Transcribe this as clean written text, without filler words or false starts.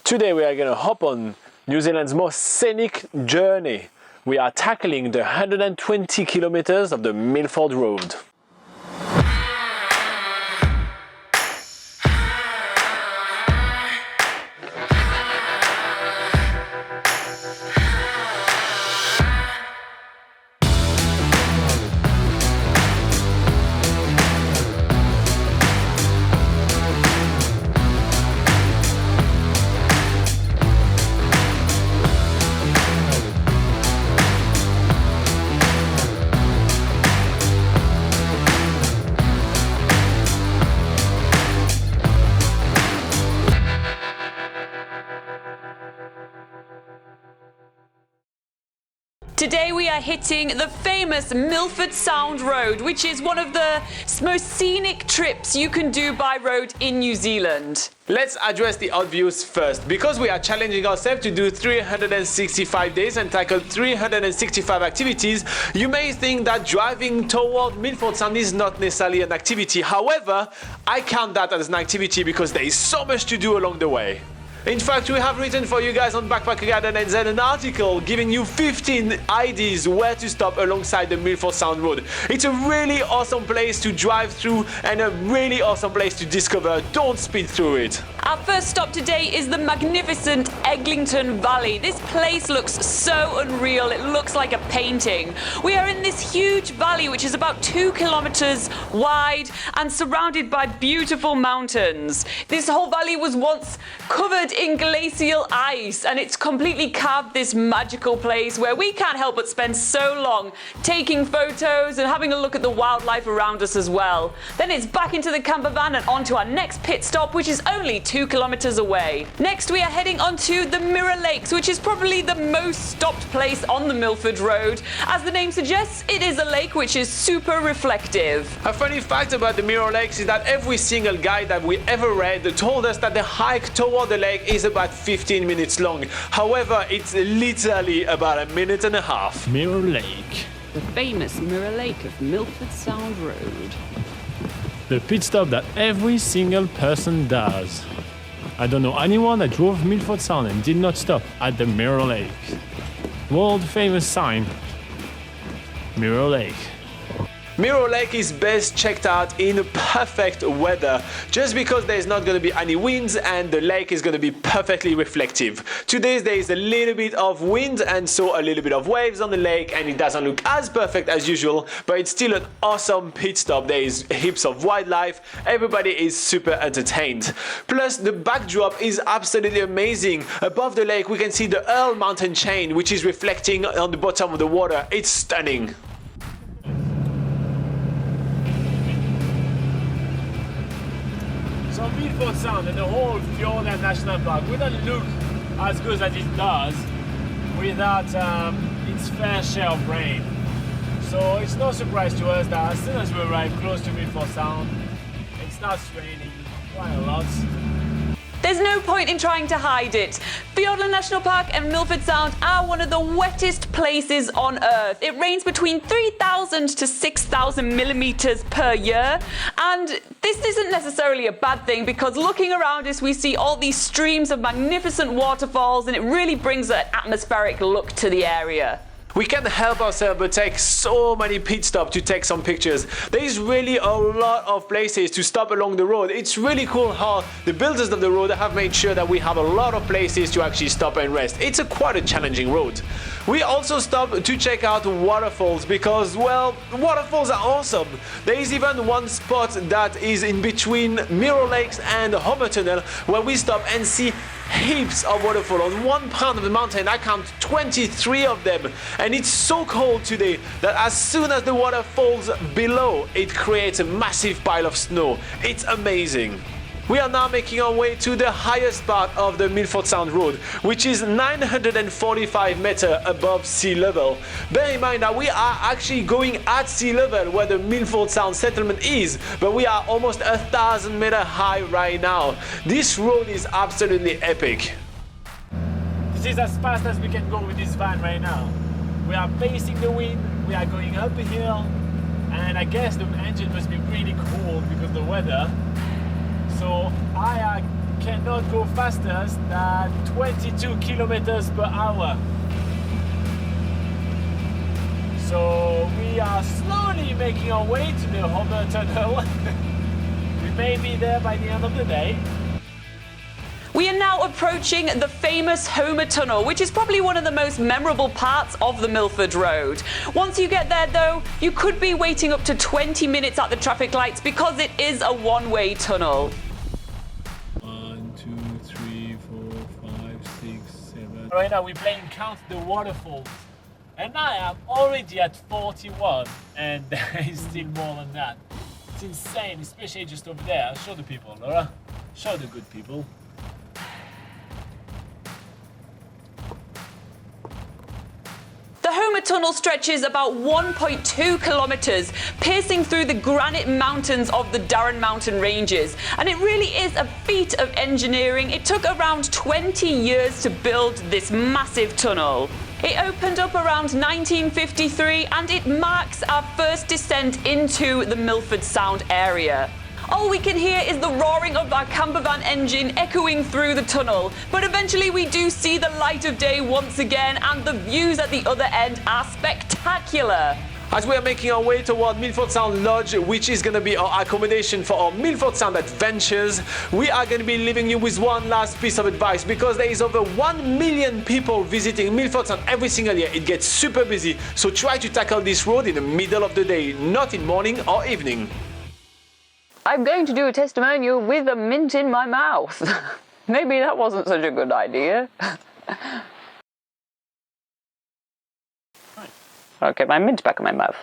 Today we are going to hop on New Zealand's most scenic journey. We are tackling the 120 kilometers of the Milford Road. Today we are hitting the famous Milford Sound Road, which is one of the most scenic trips you can do by road in New Zealand. Let's address the obvious first. Because we are challenging ourselves to do 365 days and tackle 365 activities, you may think that driving toward Milford Sound is not necessarily an activity. However, I count that as an activity because there is so much to do along the way. In fact, we have written for you guys on Backpacker Garden and then an article giving you 15 ideas where to stop alongside the Milford Sound Road. It's a really awesome place to drive through and a really awesome place to discover. Don't speed through it. Our first stop today is the magnificent Eglinton Valley. This place looks so unreal, it looks like a painting. We are in this huge valley which is about 2 kilometers wide and surrounded by beautiful mountains. This whole valley was once covered in glacial ice and it's completely carved this magical place where we can't help but spend so long taking photos and having a look at the wildlife around us as well. Then it's back into the camper van and on to our next pit stop, which is only 2 kilometers away. Next we are heading onto the Mirror Lakes, which is probably the most stopped place on the Milford Road. As the name suggests, it is a lake which is super reflective. A funny fact about the Mirror Lakes is that every single guide that we ever read told us that the hike toward the lake is about 15 minutes long. However, it's literally about a minute and a half. Mirror Lake. The famous Mirror Lake of Milford Sound Road. The pit stop that every single person does. I don't know anyone that drove Milford Sound and did not stop at the Mirror Lake. World famous sign. Mirror Lake. Mirror Lake is best checked out in perfect weather, just because there's not going to be any winds and the lake is going to be perfectly reflective. Today there is a little bit of wind and so a little bit of waves on the lake and it doesn't look as perfect as usual, but it's still an awesome pit stop. There is heaps of wildlife, everybody is super entertained. Plus the backdrop is absolutely amazing. Above the lake we can see the Earl mountain chain which is reflecting on the bottom of the water. It's stunning. So Milford Sound and the whole Fiordland National Park wouldn't look as good as it does without its fair share of rain. So it's no surprise to us that as soon as we arrive close to Milford Sound, it starts raining quite a lot. There's no point in trying to hide it. Fiordland National Park and Milford Sound are one of the wettest places on earth. It rains between 3,000 to 6,000 millimeters per year. And this isn't necessarily a bad thing because looking around us, we see all these streams of magnificent waterfalls and it really brings an atmospheric look to the area. We can't help ourselves but take so many pit stops to take some pictures. There is really a lot of places to stop along the road. It's really cool how the builders of the road have made sure that we have a lot of places to actually stop and rest. It's quite a challenging road. We also stopped to check out waterfalls because, well, waterfalls are awesome. There is even one spot that is in between Mirror Lakes and Homer Tunnel where we stop and see heaps of waterfalls. On one part of the mountain I count 23 of them and it's so cold today that as soon as the water falls below it creates a massive pile of snow. It's amazing. We are now making our way to the highest part of the Milford Sound Road, which is 945 meters above sea level. Bear in mind that we are actually going at sea level where the Milford Sound settlement is, but we are almost 1,000 meters high right now. This road is absolutely epic. This is as fast as we can go with this van right now. We are facing the wind, we are going up a hill, and I guess the engine must be really cold because of the weather. So I cannot go faster than 22 kilometers per hour. So we are slowly making our way to the Homer Tunnel. We may be there by the end of the day. We are now approaching the famous Homer Tunnel, which is probably one of the most memorable parts of the Milford Road. Once you get there though, you could be waiting up to 20 minutes at the traffic lights because it is a one-way tunnel. 1, 2, 3, 4, 5, 6, 7. Right now we're playing Count the Waterfalls. And I am already at 41 and there is still more than that. It's insane, especially just over there. Show the people, Laura. Show the good people. The Homer Tunnel stretches about 1.2 kilometers, piercing through the granite mountains of the Darren Mountain ranges. And it really is a feat of engineering. It took around 20 years to build this massive tunnel. It opened up around 1953 and it marks our first descent into the Milford Sound area. All we can hear is the roaring of our campervan engine echoing through the tunnel, but eventually we do see the light of day once again and the views at the other end are spectacular. As we are making our way toward Milford Sound Lodge, which is going to be our accommodation for our Milford Sound adventures, we are going to be leaving you with one last piece of advice because there is over 1 million people visiting Milford Sound every single year. It gets super busy, so try to tackle this road in the middle of the day, not in morning or evening. I'm going to do a testimonial with a mint in my mouth. Maybe that wasn't such a good idea. Okay, my mint back in my mouth.